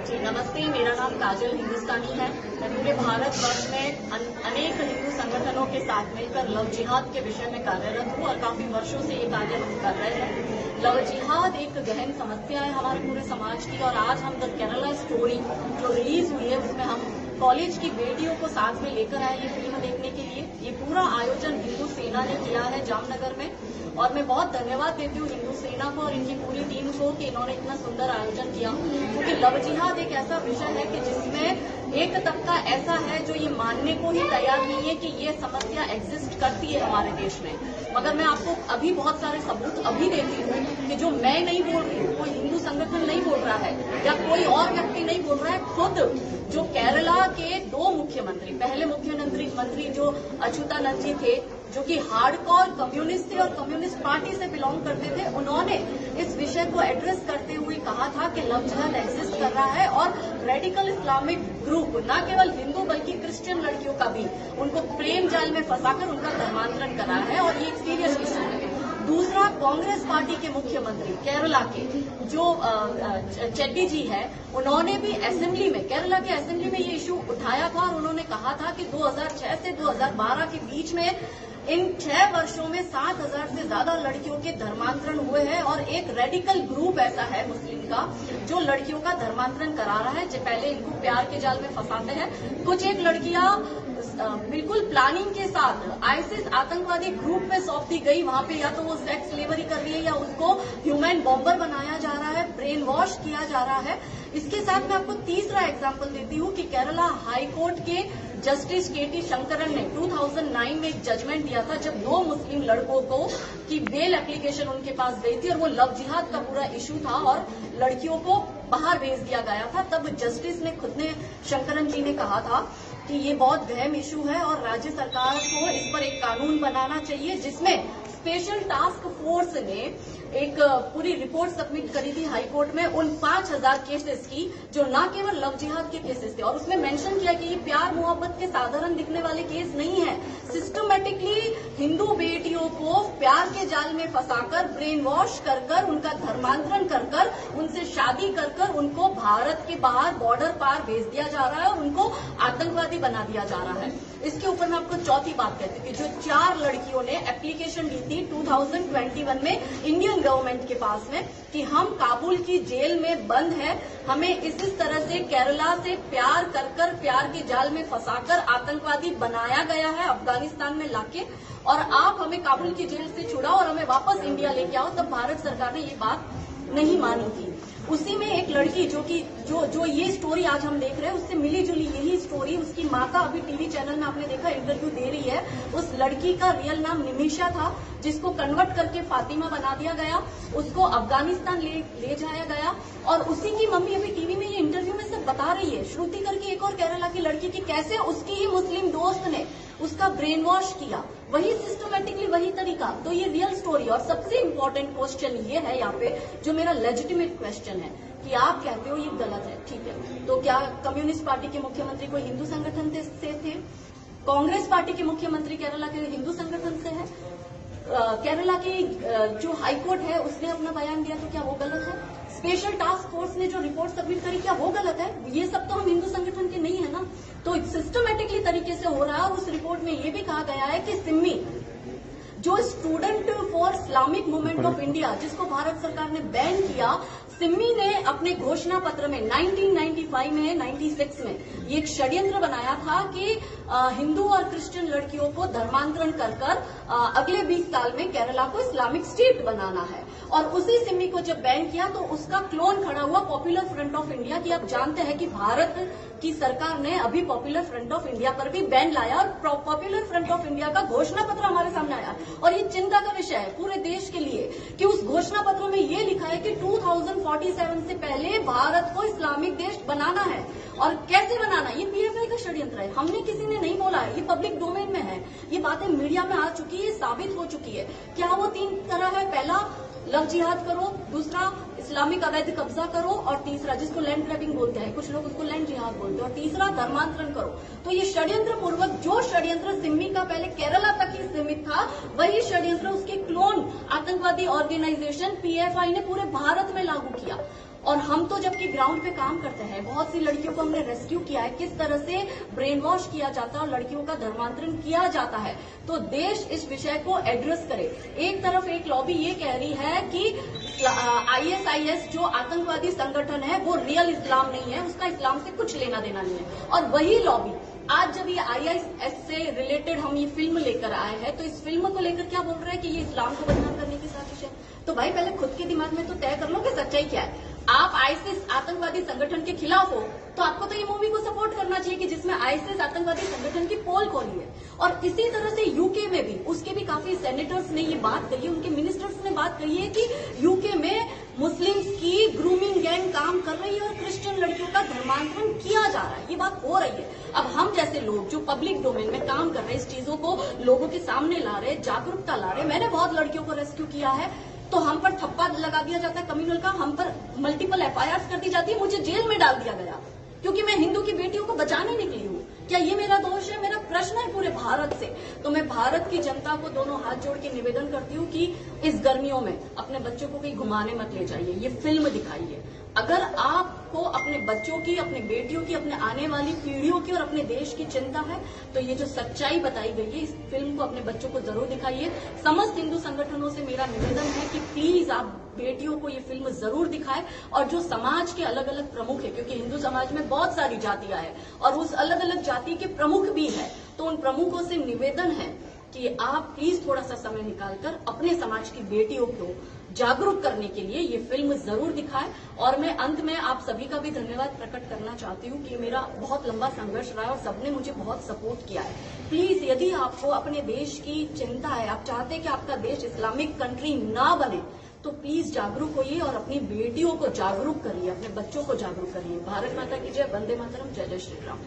जी नमस्ते, मेरा नाम काजल हिंदुस्तानी है। मैं पूरे भारतवर्ष में अनेक हिंदू संगठनों के साथ मिलकर लव जिहाद के विषय में कार्यरत हूँ और काफी वर्षों से ये कार्य हम कर रहे हैं। लव जिहाद एक गहन समस्या है हमारे पूरे समाज की और आज हम द केरला स्टोरी जो रिलीज हुई है उसमें हम कॉलेज की बेटियों को साथ में लेकर आए ये फिल्म देखने के लिए। ये पूरा आयोजन हिंदू सेना ने किया है जामनगर में और मैं बहुत धन्यवाद देती हूँ हिंदू सेना को और इनकी पूरी टीम को कि इन्होंने इतना सुंदर आयोजन किया, क्योंकि लव जिहाद एक ऐसा विषय है कि जिसमें एक तबका ऐसा है जो ये मानने को ही तैयार नहीं है कि ये समस्या एग्जिस्ट करती है हमारे देश में। मगर मैं आपको अभी बहुत सारे सबूत अभी देती हूँ कि जो मैं नहीं बोल रही हूँ, कोई हिंदू संगठन नहीं बोल रहा है या कोई और व्यक्ति नहीं बोल रहा है, खुद जो केरला के दो मुख्यमंत्री, पहले मुख्यमंत्री जो अच्युतानंद जी थे, जो कि हार्डकोर कम्युनिस्ट थे और कम्युनिस्ट पार्टी से बिलोंग करते थे, उन्होंने इस विषय को एड्रेस करते हुए कहा था कि लव जिहाद एग्जिस्ट कर रहा है और रेडिकल इस्लामिक ग्रुप न केवल हिंदू बल्कि क्रिश्चियन लड़कियों का भी उनको प्रेम जाल में फंसाकर उनका धर्मांतरण करा है और ये एक सीरियस इशू है। दूसरा, कांग्रेस पार्टी के मुख्यमंत्री केरला के जो चेट्टी जी है, उन्होंने भी असेंबली में, केरला के असेंबली में ये इशू उठाया था और उन्होंने कहा था कि 2006 से 2012 के बीच में इन 6 वर्षों में 7,000 से ज्यादा लड़कियों के धर्मांतरण हुए हैं और एक रेडिकल ग्रुप ऐसा है मुस्लिम का जो लड़कियों का धर्मांतरण करा रहा है, जो पहले इनको प्यार के जाल में फंसाते हैं। कुछ एक लड़कियां बिल्कुल प्लानिंग के साथ आईसिस आतंकवादी ग्रुप में सौंप दी गई, वहां पे या तो वो सेक्स स्लेवरी कर रही है या उसको ह्यूमन बॉम्बर बनाया जा रहा है, ब्रेन वॉश किया जा रहा है। इसके साथ मैं आपको तीसरा एग्जाम्पल देती हूँ कि केरला हाई कोर्ट के जस्टिस केटी शंकरन ने 2009 में एक जजमेंट दिया था जब 2 मुस्लिम लड़कों को की बेल एप्लीकेशन उनके पास गई थी और वो लव जिहाद का पूरा इशू था और लड़कियों को बाहर भेज दिया गया था। तब जस्टिस ने खुद ने, शंकरन जी ने कहा था कि ये बहुत गहन इशू है और राज्य सरकार को इस पर एक कानून बनाना चाहिए, जिसमें स्पेशल टास्क फोर्स ने एक पूरी रिपोर्ट सबमिट करी थी हाई कोर्ट में उन 5,000 केसेस की जो न केवल लव जिहाद के केसेस थे और उसमें मेंशन किया कि ये प्यार मोहब्बत के साधारण दिखने वाले केस नहीं है। सिस्टमेटिकली हिंदू बेटियों को प्यार के जाल में फंसाकर ब्रेन वॉश कर उनका धर्मांतरण कर उनसे शादी कर उनको भारत के बाहर बॉर्डर पार भेज दिया जा रहा है और उनको आतंकवादी बना दिया जा रहा है। इसके ऊपर मैं आपको चौथी बात कहती हूँ कि जो 4 लड़कियों ने एप्लीकेशन दी थी 2021 में इंडियन गवर्नमेंट के पास में कि हम काबुल की जेल में बंद है, हमें इस तरह से केरला से प्यार कर प्यार के जाल में फंसाकर आतंकवादी बनाया गया है अफगानिस्तान में लाके, और आप हमें काबुल की जेल से छुड़ाओ और हमें वापस इंडिया लेके आओ। तब भारत सरकार ने ये बात नहीं मानी थी। उसी में एक लड़की जो ये स्टोरी आज हम देख रहे हैं उससे मिली जुली यही स्टोरी, उसकी माँ का अभी टीवी चैनल में आपने देखा इंटरव्यू दे रही है। उस लड़की का रियल नाम निमिषा था, जिसको कन्वर्ट करके फातिमा बना दिया गया, उसको अफगानिस्तान ले जाया गया और उसी की मम्मी अभी टीवी में ये इंटरव्यू में सब बता रही है, श्रुति करके एक और केरला की लड़की की, कैसे उसकी ही मुस्लिम दोस्त ने उसका ब्रेन वॉश किया, वही सिस्टमेटिकली वही तरीका। तो ये रियल स्टोरी। और सबसे इम्पोर्टेंट क्वेश्चन ये है यहाँ पे जो मेरा लेजिटिमेट क्वेश्चन है कि आप कहते हो ये गलत है, ठीक है, तो क्या कम्युनिस्ट पार्टी के मुख्यमंत्री कोई हिंदू संगठन से थे? कांग्रेस पार्टी के मुख्यमंत्री केरला के हिंदू संगठन से है? केरला की जो हाईकोर्ट है उसने अपना बयान दिया, तो क्या वो गलत है? स्पेशल टास्क फोर्स ने जो रिपोर्ट सबमिट करी, क्या वो गलत है? ये सब तो हम हिंदू संगठन के नहीं है ना। तो सिस्टमेटिकली तरीके से हो रहा है और उस रिपोर्ट में ये भी कहा गया है कि सिम्मी जो student for Islamic movement of India, जिसको भारत सरकार ने बैन किया, सिम्मी ने अपने घोषणा पत्र में 1995 में 96 में ये एक षड्यंत्र बनाया था कि हिंदू और क्रिश्चियन लड़कियों को धर्मांतरण कर अगले 20 साल में केरला को इस्लामिक स्टेट बनाना है। और उसी सिम्मी को जब बैन किया तो उसका क्लोन खड़ा हुआ पॉपुलर फ्रंट ऑफ इंडिया की। आप जानते हैं कि भारत की सरकार ने अभी पॉपुलर फ्रंट ऑफ इंडिया पर भी बैन लाया और पॉपुलर फ्रंट ऑफ इंडिया का घोषणा पत्र हमारे सामने आया और ये चिंता का विषय है पूरे देश के लिए कि उस घोषणा पत्र में ये लिखा है कि 2047 से पहले भारत को इस्लामिक देश बनाना है। और कैसे बनाना, ये पीएफआई का षड्यंत्र है, हमने किसी ने नहीं बोला है, ये पब्लिक डोमेन में है, ये बातें मीडिया में आ चुकी है, साबित हो चुकी है। क्या वो 3 तरह है? पहला लव जिहाद करो, दूसरा इस्लामिक अवैध कब्जा करो और तीसरा जिसको लैंड ग्रैबिंग बोलते हैं, कुछ लोग उसको लैंड जिहाद बोलते हैं, और तीसरा धर्मांतरण करो। तो ये षड्यंत्र पूर्वक, जो षड्यंत्र सिम्मी का पहले केरला तक ही सीमित था, वही षड्यंत्र उसके क्लोन आतंकवादी ऑर्गेनाइजेशन पीएफआई ने पूरे भारत में लागू किया। और हम तो जबकि ग्राउंड पे काम करते हैं, बहुत सी लड़कियों को हमने रेस्क्यू किया है, किस तरह से ब्रेन वॉश किया जाता है और लड़कियों का धर्मांतरण किया जाता है। तो देश इस विषय को एड्रेस करे। एक तरफ एक लॉबी ये कह रही है कि आईएसआईएस जो आतंकवादी संगठन है वो रियल इस्लाम नहीं है, उसका इस्लाम से कुछ लेना देना नहीं है। और वही लॉबी आज जब ये आईएसआईएस से रिलेटेड हम ये फिल्म लेकर आए हैं, तो इस फिल्म को लेकर क्या बोल रहे हैं कि ये इस्लाम को बदनाम करने की साजिश है। तो भाई पहले खुद के दिमाग में तो तय कर लो कि सच्चाई क्या है। आप आईएसआईएस आतंकवादी संगठन के खिलाफ हो तो आपको तो ये मूवी को सपोर्ट करना चाहिए कि जिसमें आईएसआईएस आतंकवादी संगठन की पोल खोली है। और इसी तरह से यूके में भी उसके भी काफी सेनेटर्स ने ये बात कही है, उनके मिनिस्टर्स ने बात कही है कि यूके में मुस्लिम्स की ग्रूमिंग गैंग काम कर रही है और क्रिश्चियन लड़कियों का धर्मांतरण किया जा रहा है। ये बात हो रही है। अब हम जैसे लोग जो पब्लिक डोमेन में काम कर रहे हैं, इस चीजों को लोगों के सामने ला रहे, जागरूकता ला रहे। मैंने बहुत लड़कियों को रेस्क्यू किया है, तो हम पर ठप्पा लगा दिया जाता है कम्युनल का, हम पर मल्टीपल एफआईआर कर दी जाती है, मुझे जेल में डाल दिया गया क्योंकि मैं हिंदू की बेटियों को बचाने निकली हूँ। क्या ये मेरा दोष है? मेरा प्रश्न है पूरे भारत से। तो मैं भारत की जनता को दोनों हाथ जोड़ के निवेदन करती हूँ कि इस गर्मियों में अपने बच्चों को कहीं घुमाने मत ले जाइए, ये फिल्म दिखाइए। अगर आपको अपने बच्चों की, अपने बेटियों की, अपने आने वाली पीढ़ियों की और अपने देश की चिंता है, तो ये जो सच्चाई बताई गई है, इस फिल्म को अपने बच्चों को जरूर दिखाइए। समस्त हिंदू संगठनों से मेरा निवेदन है कि प्लीज आप बेटियों को ये फिल्म जरूर दिखाएं। और जो समाज के अलग अलग प्रमुख है, क्योंकि हिंदू समाज में बहुत सारी जातियां हैं और उस अलग अलग जाति के प्रमुख भी है, तो उन प्रमुखों से निवेदन है कि आप प्लीज थोड़ा सा समय निकालकर अपने समाज की बेटियों को जागरूक करने के लिए ये फिल्म जरूर दिखाएं। और मैं अंत में आप सभी का भी धन्यवाद प्रकट करना चाहती हूँ कि मेरा बहुत लंबा संघर्ष रहा है और सबने मुझे बहुत सपोर्ट किया है। प्लीज यदि आपको अपने देश की चिंता है, आप चाहते हैं कि आपका देश इस्लामिक कंट्री ना बने, तो प्लीज जागरूक होइए और अपनी बेटियों को जागरूक करिए, अपने बच्चों को जागरूक करिए। भारत माता की जय, वंदे मातरम, जय जय श्री राम।